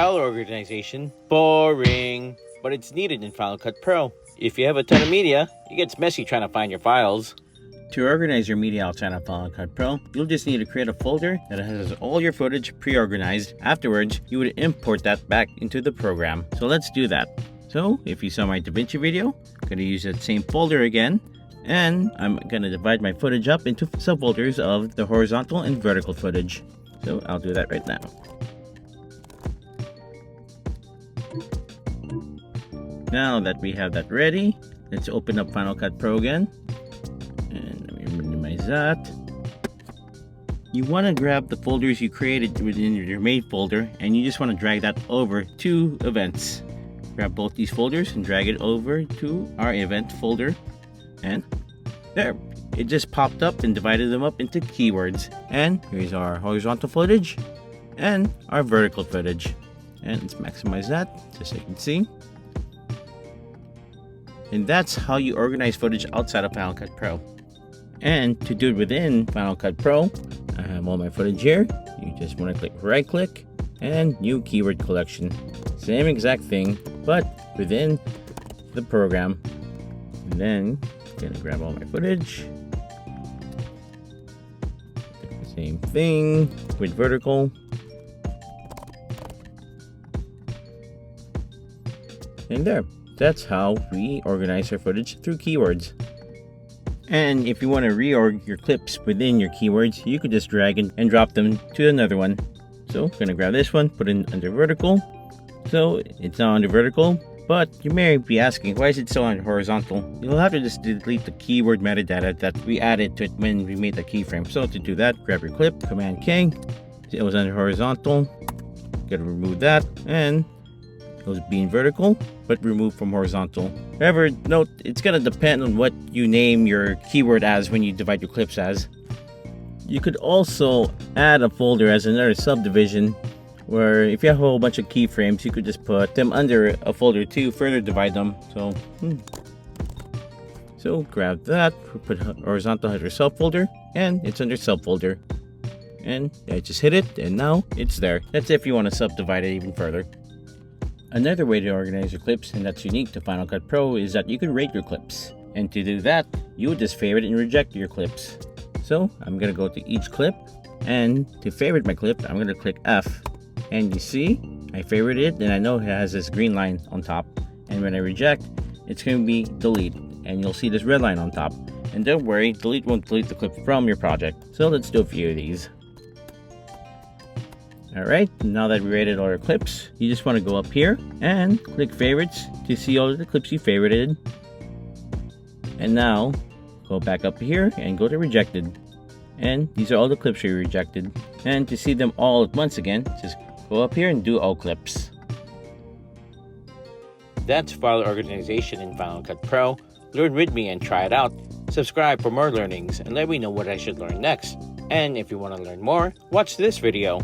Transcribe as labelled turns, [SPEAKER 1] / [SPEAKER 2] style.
[SPEAKER 1] file organization? Boring, but it's needed in Final Cut Pro. If you have a ton of media, it gets messy trying to find your files. To organize your media outside of Final Cut Pro, you'll just need to create a folder that has all your footage pre-organized. Afterwards, you would import that back into the program. So let's do that. So if you saw my DaVinci video, I'm going to use that same folder again, and I'm going to divide my footage up into subfolders of the horizontal and vertical footage. So I'll do that right now. Now that we have that ready, let's open up Final Cut Pro again. And let me minimize that. You want to grab the folders you created within your main folder, and you just want to drag that over to events. Grab both these folders and drag it over to our event folder. And there, it just popped up and divided them up into keywords. And here's our horizontal footage and our vertical footage. And let's maximize that just so you can see. And that's how you organize footage outside of Final Cut Pro. And to do it within Final Cut Pro, I have all my footage here. You just want to click right click and new keyword collection. Same exact thing, but within the program. And then I'm gonna grab all my footage. Same thing with vertical. And there. That's how we organize our footage through keywords. And if you want to reorg your clips within your keywords, you could just drag and drop them to another one. So I'm going to grab this one, put it under vertical. So it's now under vertical, but you may be asking, why is it so under horizontal? You'll have to just delete the keyword metadata that we added to it when we made the keyframe. So to do that, grab your clip, Command K. It was under horizontal. Gotta remove that, and it was being vertical, but removed from horizontal. However, note, it's gonna depend on what you name your keyword as when you divide your clips as. You could also add a folder as another subdivision, where if you have a whole bunch of keyframes, you could just put them under a folder to further divide them. So grab that, put horizontal header subfolder, and it's under subfolder. And I just hit it, and now it's there. That's if you want to subdivide it even further. Another way to organize your clips, and that's unique to Final Cut Pro, is that you can rate your clips. And to do that, you would just favorite and reject your clips. So I'm going to go to each clip, and to favorite my clip, I'm going to click F. And you see, I favorite it, and I know it has this green line on top. And when I reject, it's going to be delete, and you'll see this red line on top. And don't worry, delete won't delete the clip from your project. So let's do a few of these. Alright, now that we rated all our clips, you just want to go up here and click favorites to see all of the clips you favorited. And now, go back up here and go to rejected. And these are all the clips you rejected. And to see them all at once again, just go up here and do all clips. That's file organization in Final Cut Pro. Learn with me and try it out. Subscribe for more learnings and let me know what I should learn next. And if you want to learn more, watch this video.